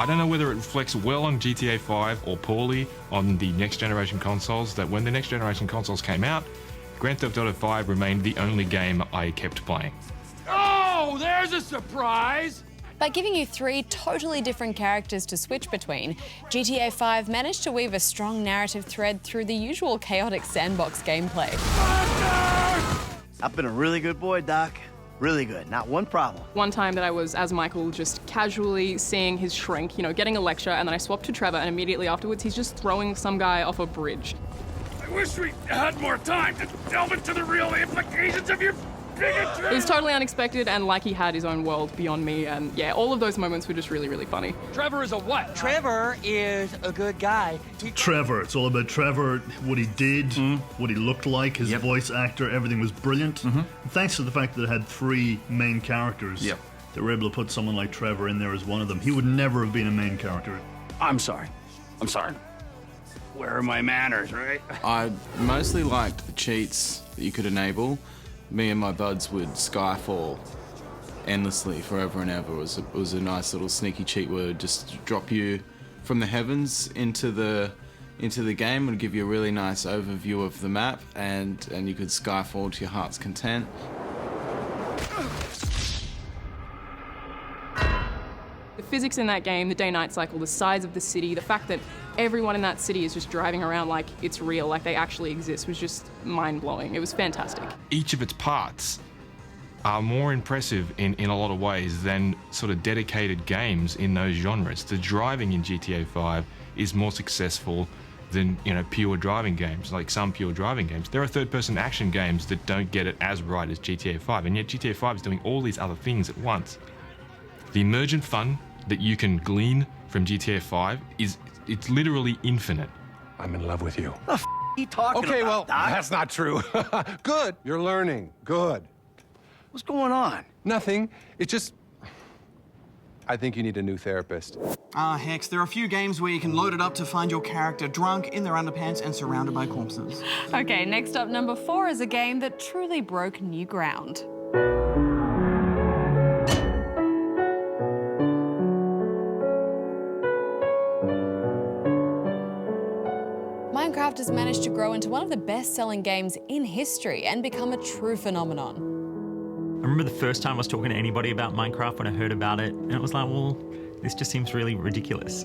I don't know whether it reflects well on GTA 5 or poorly on the next generation consoles, that when the next generation consoles came out, Grand Theft Auto 5 remained the only game I kept playing. Oh, there's a surprise! By giving you 3 totally different characters to switch between, GTA 5 managed to weave a strong narrative thread through the usual chaotic sandbox gameplay. I've been a really good boy, Doc. Really good, not one problem. One time that I was, as Michael, just casually seeing his shrink, you know, getting a lecture, and then I swapped to Trevor, and immediately afterwards he's just throwing some guy off a bridge. I wish we had more time to delve into the real implications of your bigotry. It was totally unexpected, and like he had his own world beyond me, and yeah, all of those moments were just really, really funny. Trevor is a what? Trevor is a good guy. Trevor, it's all about Trevor, what he did, what he looked like, his voice actor, everything was brilliant. Thanks to the fact that it had 3 main characters, they were able to put someone like Trevor in there as one of them. He would never have been a main character. I'm sorry. Where are my manners, right? I mostly liked the cheats that you could enable. Me and my buds would Skyfall endlessly, forever and ever. It was a nice little sneaky cheat where it would just drop you from the heavens into the game and give you a really nice overview of the map, and you could Skyfall to your heart's content. The physics in that game, the day-night cycle, the size of the city, the fact that everyone in that city is just driving around like it's real, like they actually exist, was just mind-blowing. It was fantastic. Each of its parts are more impressive in a lot of ways than sort of dedicated games in those genres. The driving in GTA 5 is more successful than, you know, pure driving games, like some pure driving games. There are third-person action games that don't get it as right as GTA 5, and yet GTA 5 is doing all these other things at once. The emergent fun that you can glean from GTA 5 it's literally infinite. I'm in love with you. The f are you talking about, well, Doc? that's not true. Good, you're learning. Good. What's going on? Nothing. It just... I think you need a new therapist. Hex, there are a few games where you can load it up to find your character drunk in their underpants and surrounded by corpses. Okay, next up, number 4 is a game that truly broke new ground. Minecraft has managed to grow into one of the best-selling games in history and become a true phenomenon. I remember the first time I was talking to anybody about Minecraft when I heard about it, and it was like, well, this just seems really ridiculous.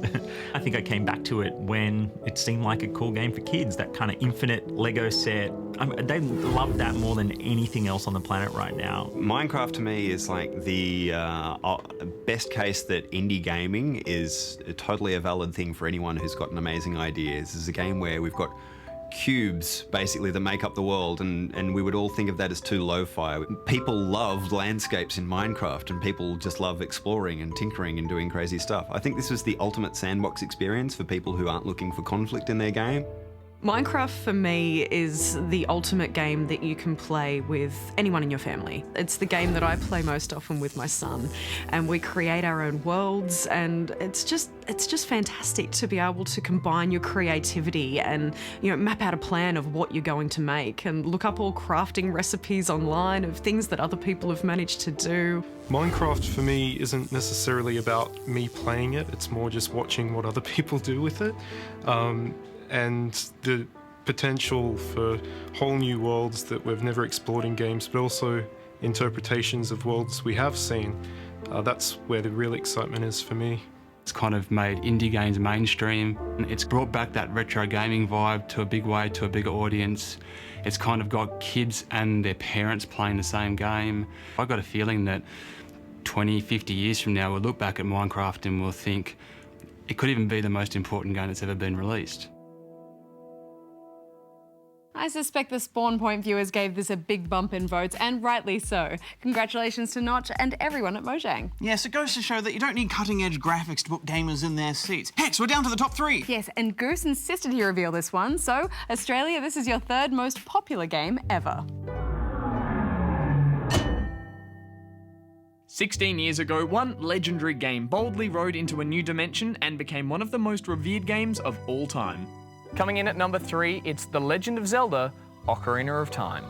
I think I came back to it when it seemed like a cool game for kids, that kind of infinite Lego set. They love that more than anything else on the planet right now. Minecraft to me is like the best case that indie gaming is totally a valid thing for anyone who's got an amazing idea. This is a game where we've got cubes, basically, that make up the world, and we would all think of that as too lo-fi. People love landscapes in Minecraft, and people just love exploring and tinkering and doing crazy stuff. I think this was the ultimate sandbox experience for people who aren't looking for conflict in their game. Minecraft for me is the ultimate game that you can play with anyone in your family. It's the game that I play most often with my son, and we create our own worlds, and it's just fantastic to be able to combine your creativity and, you know, map out a plan of what you're going to make and look up all crafting recipes online of things that other people have managed to do. Minecraft for me isn't necessarily about me playing it, it's more just watching what other people do with it. And the potential for whole new worlds that we've never explored in games, but also interpretations of worlds we have seen. That's where the real excitement is for me. It's kind of made indie games mainstream. It's brought back that retro gaming vibe to a big way, to a bigger audience. It's kind of got kids and their parents playing the same game. I've got a feeling that 20, 50 years from now, we'll look back at Minecraft and we'll think it could even be the most important game that's ever been released. I suspect the Spawn Point viewers gave this a big bump in votes, and rightly so. Congratulations to Notch and everyone at Mojang. Yes, it goes to show that you don't need cutting-edge graphics to put gamers in their seats. Hex, we're down to the top 3. Yes, and Goose insisted he reveal this one, so Australia, this is your 3rd most popular game ever. 16 years ago, one legendary game boldly rode into a new dimension and became one of the most revered games of all time. Coming in at number 3, it's The Legend of Zelda: Ocarina of Time.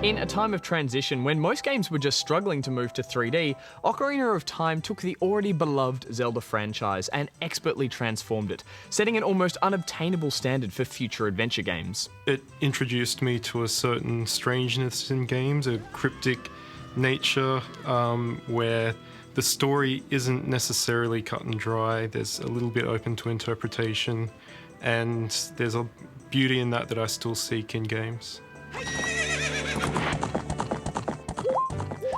In a time of transition, when most games were just struggling to move to 3D, Ocarina of Time took the already beloved Zelda franchise and expertly transformed it, setting an almost unobtainable standard for future adventure games. It introduced me to a certain strangeness in games, a cryptic nature where the story isn't necessarily cut and dry. There's a little bit open to interpretation, and there's a beauty in that I still seek in games.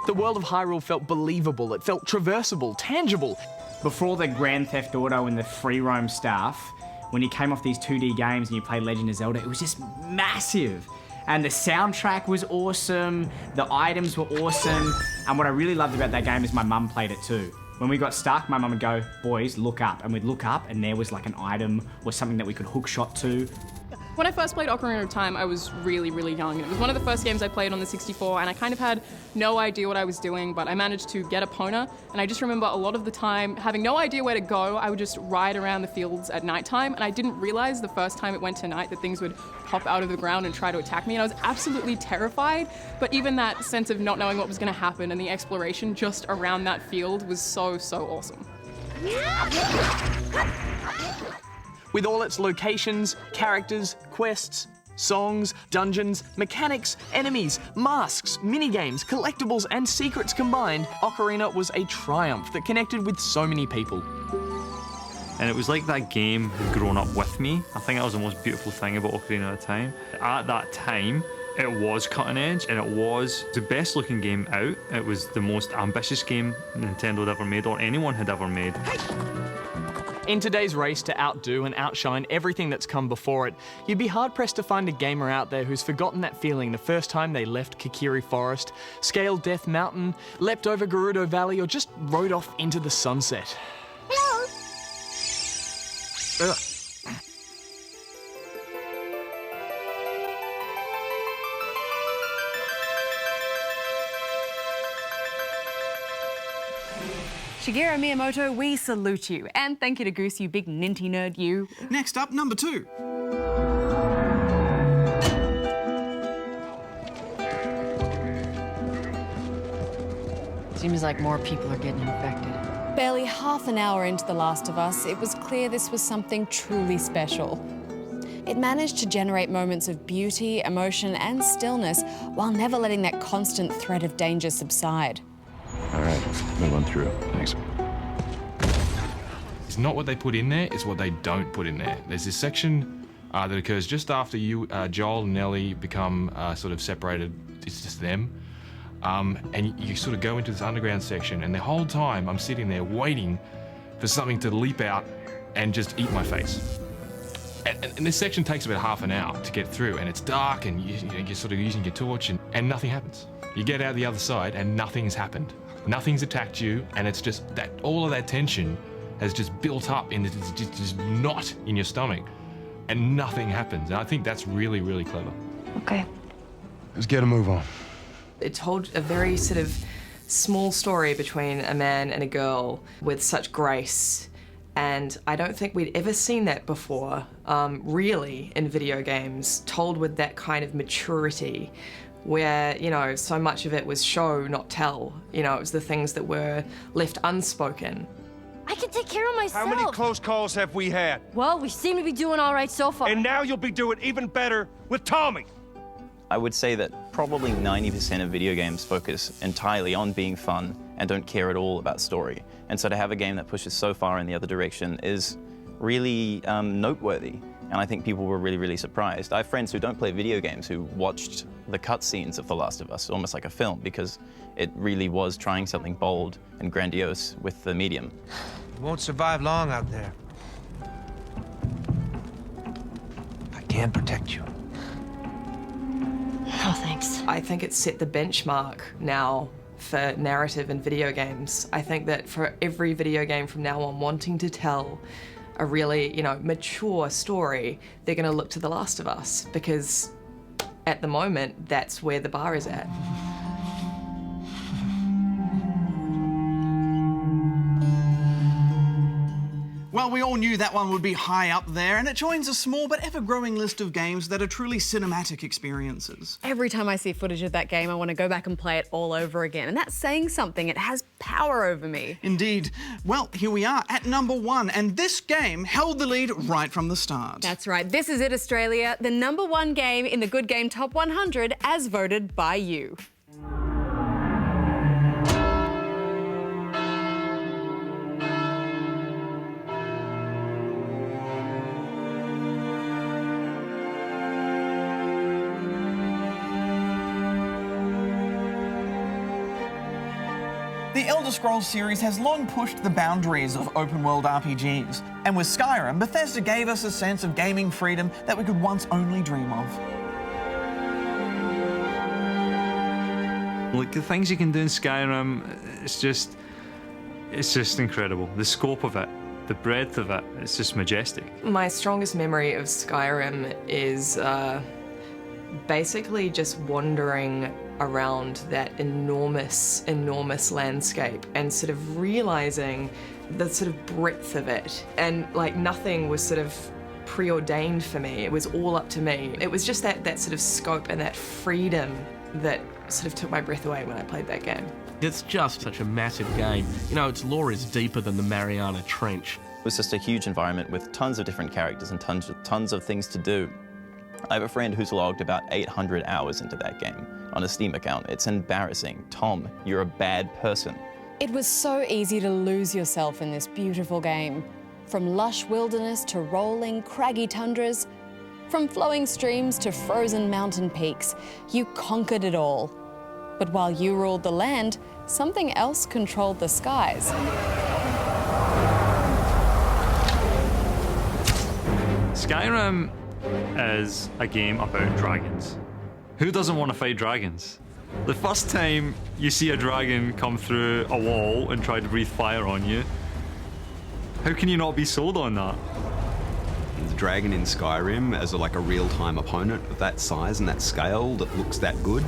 The world of Hyrule felt believable, it felt traversable, tangible. Before the Grand Theft Auto and the free roam stuff, when you came off these 2D games and you played Legend of Zelda, it was just massive. And the soundtrack was awesome, the items were awesome, and what I really loved about that game is my mum played it too. When we got stuck, my mum would go, boys, look up, and we'd look up and there was like an item or something that we could hook shot to. When I first played Ocarina of Time, I was really, really young. It was one of the first games I played on the 64, and I kind of had no idea what I was doing, but I managed to get Epona, and I just remember a lot of the time having no idea where to go. I would just ride around the fields at nighttime, and I didn't realize the first time it went to night that things would pop out of the ground and try to attack me, and I was absolutely terrified. But even that sense of not knowing what was going to happen and the exploration just around that field was so, so awesome. With all its locations, characters, quests, songs, dungeons, mechanics, enemies, masks, minigames, collectibles, and secrets combined, Ocarina was a triumph that connected with so many people. And it was like that game had grown up with me. I think that was the most beautiful thing about Ocarina of Time. At that time, it was cutting edge, and it was the best looking game out. It was the most ambitious game Nintendo had ever made, or anyone had ever made. In today's race to outdo and outshine everything that's come before it, you'd be hard-pressed to find a gamer out there who's forgotten that feeling the first time they left Kokiri Forest, scaled Death Mountain, leapt over Gerudo Valley, or just rode off into the sunset. Ugh. Shigeru Miyamoto, we salute you. And thank you to Goose, you big ninty nerd, you. Next up, number 2. Seems like more people are getting infected. Barely half an hour into The Last of Us, it was clear this was something truly special. It managed to generate moments of beauty, emotion, and stillness while never letting that constant threat of danger subside. All right, move on through. Thanks. It's not what they put in there, it's what they don't put in there. There's this section that occurs just after Joel and Ellie become sort of separated. It's just them. And you sort of go into this underground section, and the whole time I'm sitting there waiting for something to leap out and just eat my face. And this section takes about half an hour to get through, and it's dark, and you're sort of using your torch, and nothing happens. You get out the other side, and nothing's happened. Nothing's attacked you, and it's just that all of that tension has just built up in this just knot in your stomach, and nothing happens. And I think that's really, really clever. Okay. Let's get a move on. It told a very sort of small story between a man and a girl with such grace, and I don't think we'd ever seen that before, really, in video games, told with that kind of maturity, where, you know, so much of it was show, not tell. You know, it was the things that were left unspoken. I can take care of myself. How many close calls have we had? Well, we seem to be doing all right so far. And now you'll be doing even better with Tommy. I would say that probably 90% of video games focus entirely on being fun and don't care at all about story. And so to have a game that pushes so far in the other direction is really noteworthy. And I think people were really, really surprised. I have friends who don't play video games who watched the cutscenes of The Last of Us almost like a film, because it really was trying something bold and grandiose with the medium. You won't survive long out there. I can protect you. Oh, thanks. I think it's set the benchmark now for narrative in video games. I think that for every video game from now on wanting to tell a really, you know, mature story, they're going to look to The Last of Us, because at the moment, that's where the bar is at. Well, we all knew that one would be high up there, and it joins a small but ever-growing list of games that are truly cinematic experiences. Every time I see footage of that game, I want to go back and play it all over again. And that's saying something. It has power over me. Indeed. Well, here we are at number 1, and this game held the lead right from the start. That's right. This is it, Australia, the number 1 game in the Good Game Top 100 as voted by you. The Elder Scrolls series has long pushed the boundaries of open-world RPGs, and with Skyrim, Bethesda gave us a sense of gaming freedom that we could once only dream of. Like the things you can do in Skyrim, it's just incredible. The scope of it, the breadth of it, it's just majestic. My strongest memory of Skyrim is basically just wandering around that enormous landscape and sort of realizing the sort of breadth of it. And like nothing was sort of preordained for me. It was all up to me. It was just that sort of scope and that freedom that sort of took my breath away when I played that game. It's just such a massive game. You know, its lore is deeper than the Mariana Trench. It was just a huge environment with tons of different characters and tons of things to do. I have a friend who's logged about 800 hours into that game on a Steam account. It's embarrassing. Tom, you're a bad person. It was so easy to lose yourself in this beautiful game. From lush wilderness to rolling, craggy tundras, from flowing streams to frozen mountain peaks, you conquered it all. But while you ruled the land, something else controlled the skies. Skyrim is a game about dragons. Who doesn't want to fight dragons? The first time you see a dragon come through a wall and try to breathe fire on you, how can you not be sold on that? The dragon in Skyrim as like a real-time opponent of that size and that scale that looks that good,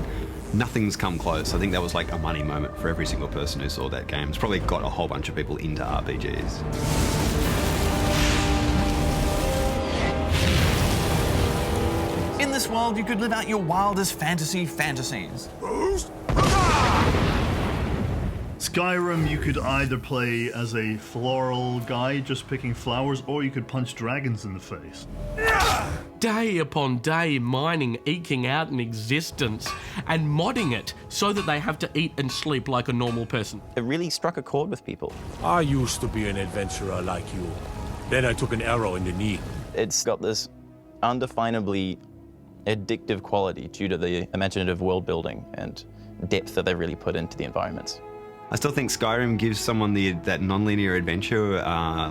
nothing's come close. I think that was like a money moment for every single person who saw that game. It's probably got a whole bunch of people into RPGs. In this world, you could live out your wildest fantasies. Skyrim, you could either play as a floral guy just picking flowers, or you could punch dragons in the face. Day upon day mining, eking out an existence and modding it so that they have to eat and sleep like a normal person. It really struck a chord with people. I used to be an adventurer like you. Then I took an arrow in the knee. It's got this undefinably addictive quality due to the imaginative world building and depth that they really put into the environments. I still think Skyrim gives someone that non-linear adventure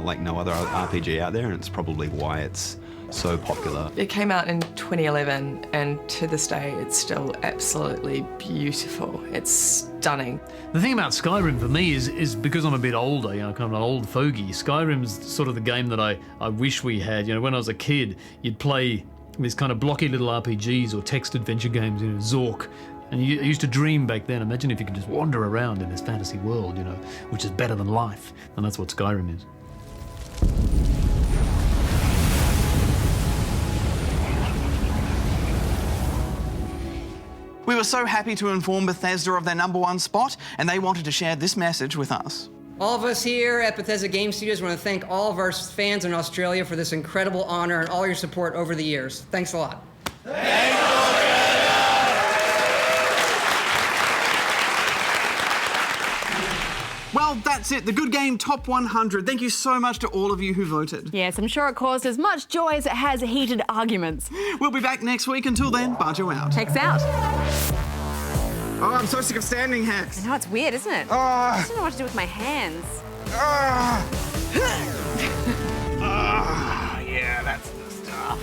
like no other RPG out there, and it's probably why it's so popular. It came out in 2011, and to this day, it's still absolutely beautiful. It's stunning. The thing about Skyrim for me is because I'm a bit older, you know, kind of an old fogey, Skyrim's sort of the game that I wish we had. You know, when I was a kid, you'd play these kind of blocky little RPGs or text adventure games, you know, Zork. And you used to dream back then, imagine if you could just wander around in this fantasy world, you know, which is better than life. And that's what Skyrim is. We were so happy to inform Bethesda of their #1 spot, and they wanted to share this message with us. All of us here at Bethesda Game Studios want to thank all of our fans in Australia for this incredible honor and all your support over the years. Thanks a lot. Well, that's it. The Good Game Top 100. Thank you so much to all of you who voted. Yes, I'm sure it caused as much joy as it has heated arguments. We'll be back next week. Until then, Barjo out. Hex out. Oh, I'm so sick of standing, Hex. I know, it's weird, isn't it? I just don't know what to do with my hands. Yeah, that's the stuff.